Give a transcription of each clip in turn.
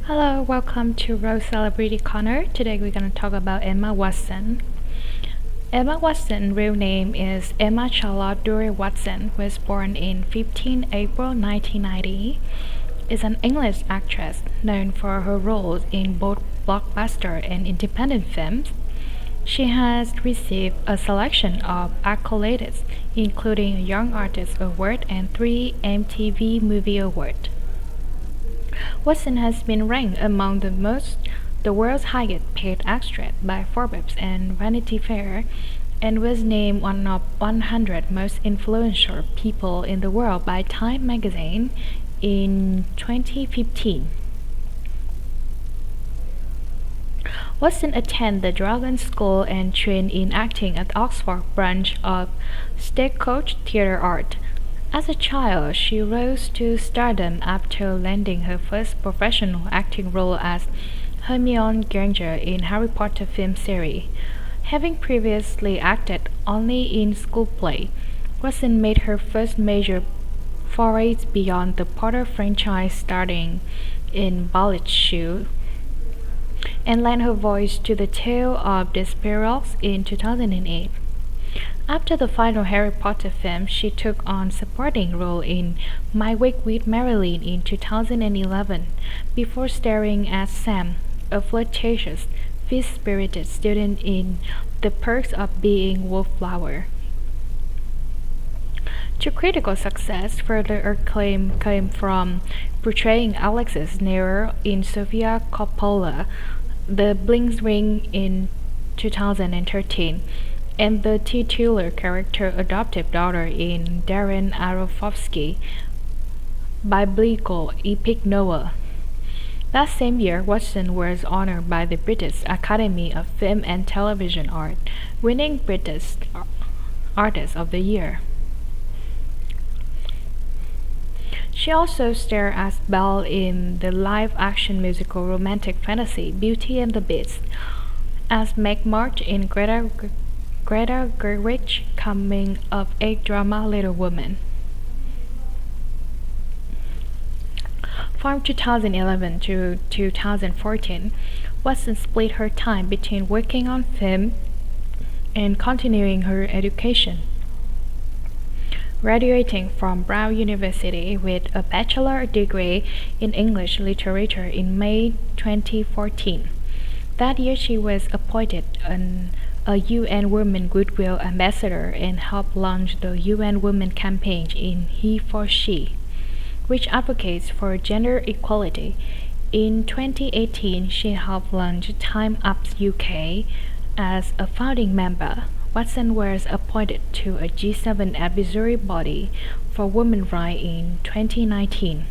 Hello, welcome to Rose Celebrity Corner. Today we're going to talk about Emma Watson. Emma Watson's real name is Emma Charlotte Dury Watson, was born in 15 April 1990. Is an English actress known for her roles in both blockbuster and independent films. She has received a selection of accolades, including a Young Artist Award and 3 MTV Movie Awards. Watson has been ranked among the world's highest paid actresses by Forbes and Vanity Fair, and was named one of 100 most influential people in the world by Time magazine in 2015. Watson attended the Dragon School and trained in acting at Oxford branch of Stagecoach Theatre Art. As a child, she rose to stardom after landing her first professional acting role as Hermione Granger in Harry Potter film series. Having previously acted only in school play, Watson made her first major forays beyond the Potter franchise starting in Ballet Shoe and lent her voice to the Tale of the Sparrows in 2008. After the final Harry Potter film, she took on supporting role in My Week with Marilyn in 2011, before starring as Sam, a flirtatious, free-spirited student in The Perks of Being Wallflower. To critical success, further acclaim came from portraying Alexis Nero in Sofia Coppola, The Bling Ring in 2013, and the titular character adoptive daughter in Darren Aronofsky biblical epic Noah. That same year, Watson was honored by the British Academy of Film and Television Art, winning British Artist of the Year. She also starred as Belle in the live-action musical romantic fantasy Beauty and the Beast, as Meg March in Greta Gerwig's coming-of-age drama Little Women. From 2011 to 2014, Watson split her time between working on film and continuing her education, graduating from Brown University with a bachelor degree in English literature in May 2014. That year she was appointed a UN Women Goodwill Ambassador and helped launch the UN Women Campaign in He for She, which advocates for gender equality. In 2018, she helped launch Time Up's UK. As a founding member, Watson was appointed to a G7 advisory body for women's rights in 2019.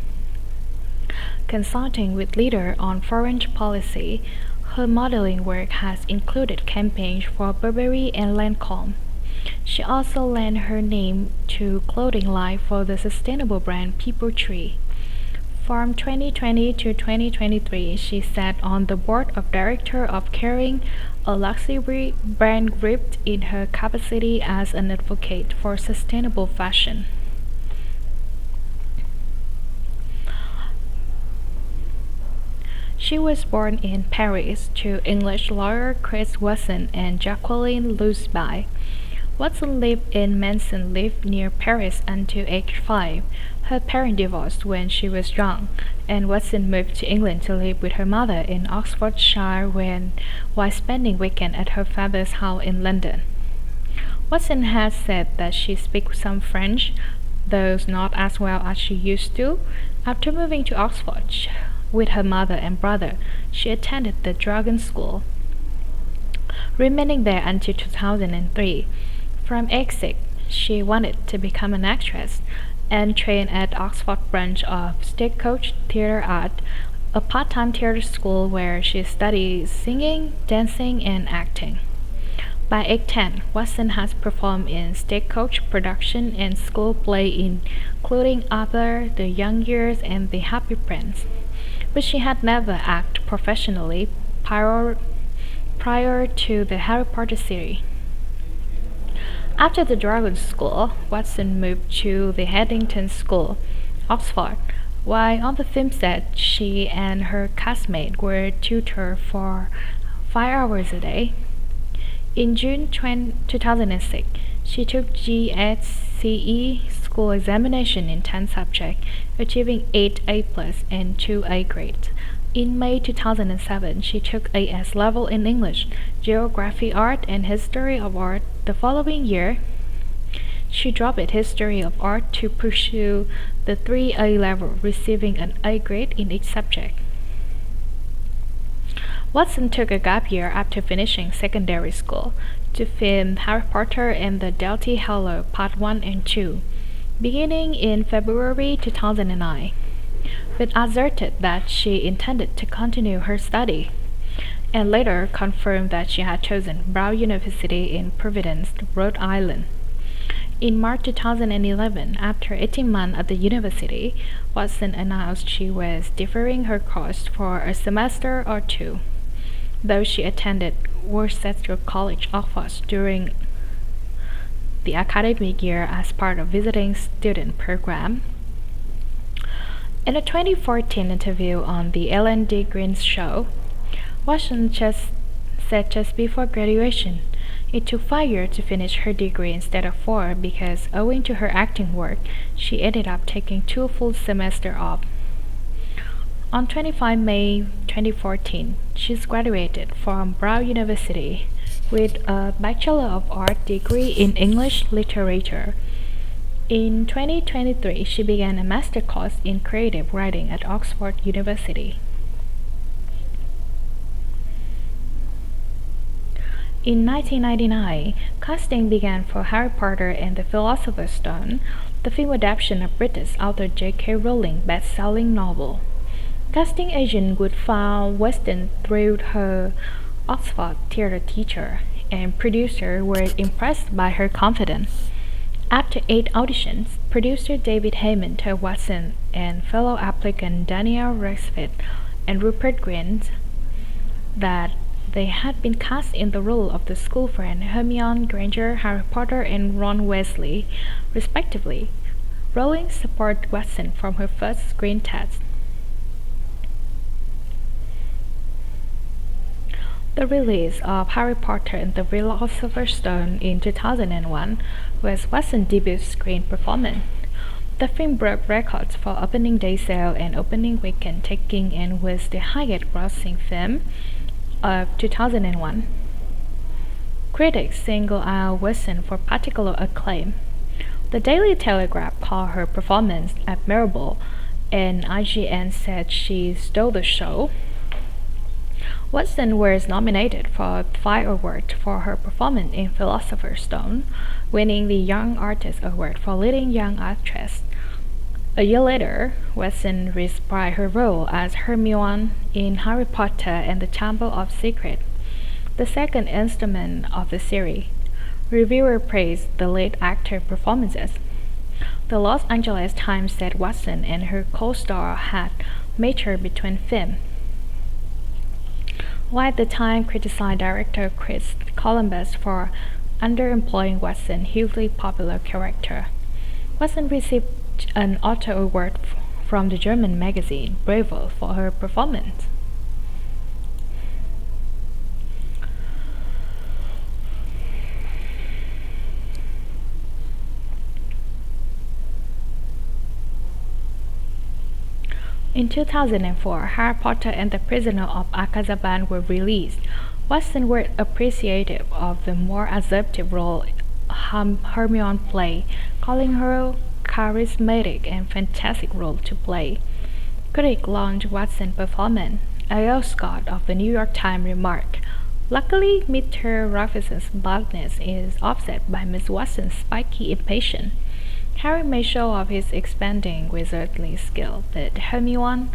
Consulting with leaders on foreign policy, her modeling work has included campaigns for Burberry and Lancome. She also lent her name to clothing line for the sustainable brand People Tree. From 2020 to 2023, she sat on the board of directors of Kering, a luxury brand group in her capacity as an advocate for sustainable fashion. She was born in Paris to English lawyer Chris Watson and Jacqueline Lusby. Watson lived in Manson lived near Paris until age 5. Her parents divorced when she was young, and Watson moved to England to live with her mother in Oxfordshire while spending weekends at her father's house in London. Watson has said that she speaks some French, though not as well as she used to. After moving to Oxford with her mother and brother, she attended the Dragon School, remaining there until 2003. From age 6, she wanted to become an actress and trained at Oxford branch of Stagecoach Theatre Art, a part-time theatre school where she studied singing, dancing, and acting. By age 10, Watson has performed in Stagecoach production and school play including Arthur, The Young Years, and The Happy Prince, but she had never acted professionally prior to the Harry Potter series. After the Dragon School, Watson moved to the Haddington School, Oxford, While on the film set, she and her castmate were tutored for 5 hours a day. In June 2006, she took GSCE school examination in 10 subjects, achieving 8 A+ and 2 A grades. In May 2007, she took AS level in English, Geography Art, and History of Art. The following year, she dropped History of Art to pursue the 3A level, receiving an A grade in each subject. Watson took a gap year after finishing secondary school to film Harry Potter and the Deathly Hallows Part 1 and 2, beginning in February 2009, but asserted that she intended to continue her study, and later confirmed that she had chosen Brown University in Providence, Rhode Island. In March 2011, after 18 months at the university, Watson announced she was deferring her course for a semester or two, though she attended Worcester College, Oxford during the academic year as part of visiting student program. In a 2014 interview on the Ellen DeGeneres show, Watson said just before graduation, it took 5 years to finish her degree instead of 4 because, owing to her acting work, she ended up taking 2 full semesters off. On 25 May 2014, she's graduated from Brown University with a Bachelor of Arts degree in English Literature. In 2023, she began a master course in creative writing at Oxford University. In 1999, casting began for Harry Potter and the Philosopher's Stone, the film adaptation of British author J.K. Rowling's best-selling novel. Casting agent Wood found Weston through her Oxford theatre teacher, and producers were impressed by her confidence. After 8 auditions, producer David Heyman told Watson and fellow applicant Daniel Radcliffe and Rupert Grint that they had been cast in the role of the school friend Hermione Granger, Harry Potter, and Ron Weasley, respectively. Rowling supported Watson from her first screen test. The release of Harry Potter and the Philosopher's Stone in 2001 was Watson's debut screen performance. The film broke records for opening day sale and opening weekend taking and was the highest grossing film of 2001. Critics singled out Watson for particular acclaim. The Daily Telegraph called her performance admirable, and IGN said she stole the show. Watson was nominated for 5 awards for her performance in Philosopher's Stone, winning the Young Artist Award for Leading Young Actress. A year later, Watson reprised her role as Hermione in Harry Potter and the Chamber of Secrets, the second installment of the series. Reviewers praised the lead actor performances. The Los Angeles Times said Watson and her co-star had matured between films, while the Times criticized director Chris Columbus for underemploying Watson's hugely popular character. Watson received an Otto Award from the German magazine Bravo for her performance. In 2004, Harry Potter and the Prisoner of Azkaban were released. Watson was appreciative of the more assertive role Hermione played, calling her charismatic and fantastic role to play. Critic launched Watson's performance. A.L. Scott of the New York Times remarked, "Luckily, Mr. Raffison's boldness is offset by Miss Watson's spiky impatience. Harry may show off his expanding wizardly skill, but Hermione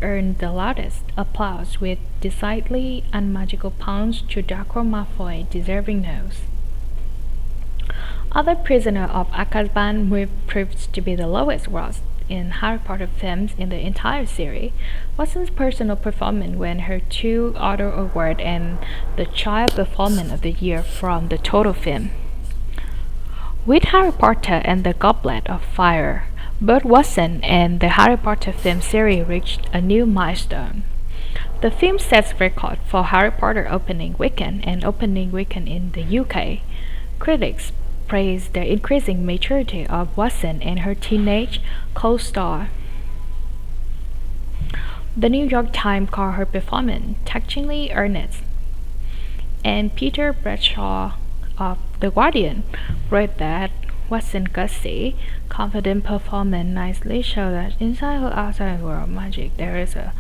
earned the loudest applause with decidedly unmagical punch to Draco Malfoy's deserving nose." Other Prisoner of Azkaban proved to be the lowest gross in Harry Potter films in the entire series. Watson's personal performance won her 2 Otto Awards and the Child Performance of the Year from the total film. With Harry Potter and the Goblet of Fire, Both Watson and the Harry Potter film series reached a new milestone. The film sets record for Harry Potter opening weekend and opening weekend in the UK. Critics praised the increasing maturity of Watson and her teenage co-star. The New York Times called her performance touchingly earnest, and Peter Bradshaw of The Guardian wrote that Watson's gutsy, confident performance nicely showed that inside her outside world magic there is a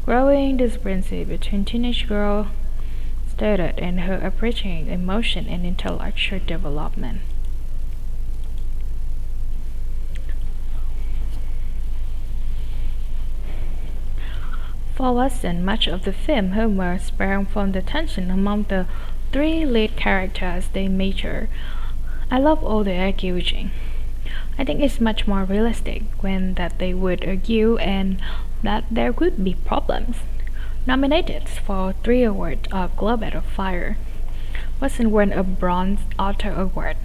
growing discrepancy between teenage girl status and her approaching emotion and intellectual development. For Watson, much of the film humor sprang from the tension among the three lead characters they mature. I love all the arguing. I think it's much more realistic when that they would argue and that there would be problems. Nominated for 3 awards of Globe of Fire, Watson won a Bronze Author Award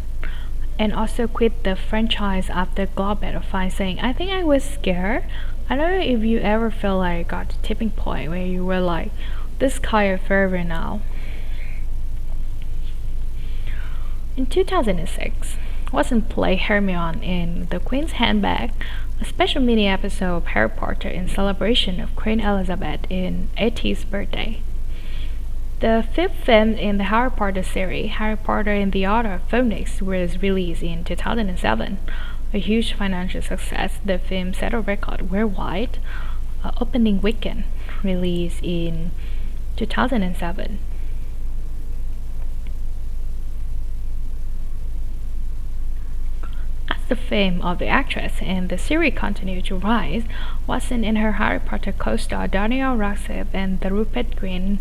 and also quit the franchise after Globe of Fire saying, I think I was scared. I don't know if you ever feel like got the tipping point where you were like, this guy is forever now. In 2006, Watson played Hermione in The Queen's Handbag, a special mini episode of Harry Potter in celebration of Queen Elizabeth's 80th birthday. The fifth film in the Harry Potter series, Harry Potter and the Order of Phoenix, was released in 2007. A huge financial success, the film set a record worldwide. Opening weekend, released in 2007. As the fame of the actress and the series continued to rise, Watson and her Harry Potter co-star Daniel Radcliffe and the Rupert Grint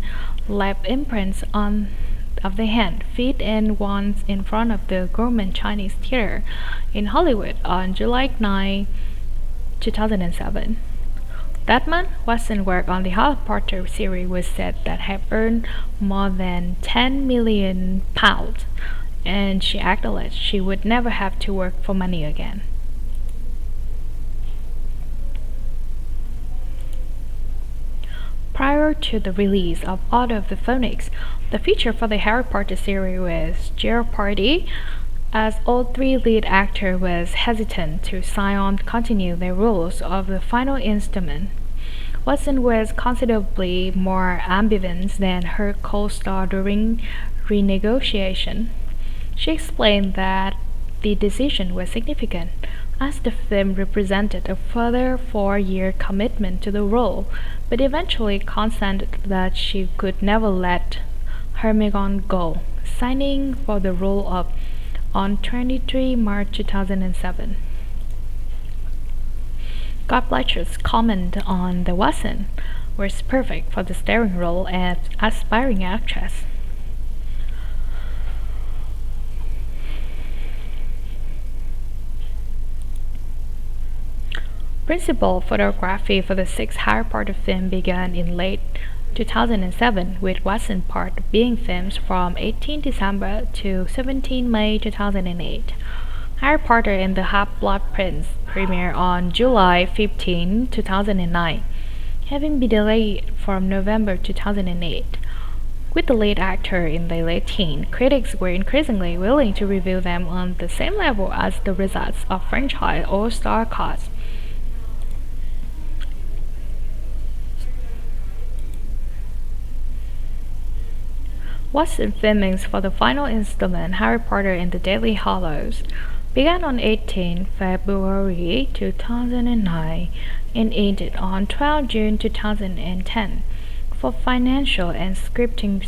left imprints of the hand, feet, and wands in front of the Gourmet Chinese Theater in Hollywood on July 9, 2007. That month, Watson's work on the Harry Potter series was said that have earned more than £10 million, and she acknowledged she would never have to work for money again. Prior to the release of Order of the Phoenix, the feature for the Harry Potter series was Jeopardy, as all three lead actors was hesitant to sign on to continue their roles of the final instrument. Watson was considerably more ambivalent than her co-star during renegotiation. She explained that the decision was significant, as the film represented a further 4-year commitment to the role, but eventually consented that she could never let Hermione go, signing for the role of on 23 March 2007. Scott Blatcher's comment on the Watson was perfect for the starring role as aspiring actress. Principal photography for the sixth Harry Potter film began in late 2007, with Watson part being filmed from 18 December to 17 May 2008. Harry Potter and the Half-Blood Prince premiered on July 15, 2009, having been delayed from November 2008. With the lead actor in their late teens, critics were increasingly willing to review them on the same level as the results of franchise all-star cast. Watson filmings for the final installment, Harry Potter and the Deathly Hallows, began on 18 February 2009 and ended on 12 June 2010. For financial and scripting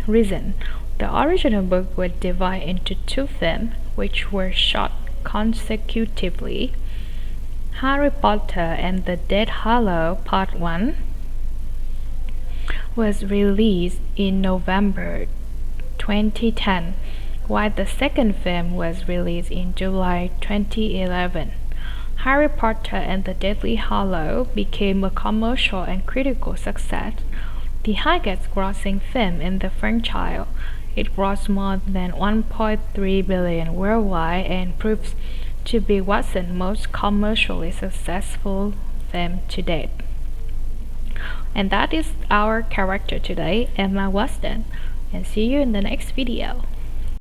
reasons, the original book was divided into 2 films, which were shot consecutively. Harry Potter and the Deathly Hallows Part 1 was released in November 2010, while the second film was released in July 2011. Harry Potter and the Deathly Hallows became a commercial and critical success, the highest grossing film in the franchise. It grossed more than $1.3 billion worldwide and proves to be Watson's most commercially successful film to date. And that is our character today, Emma Watson. And see you in the next video.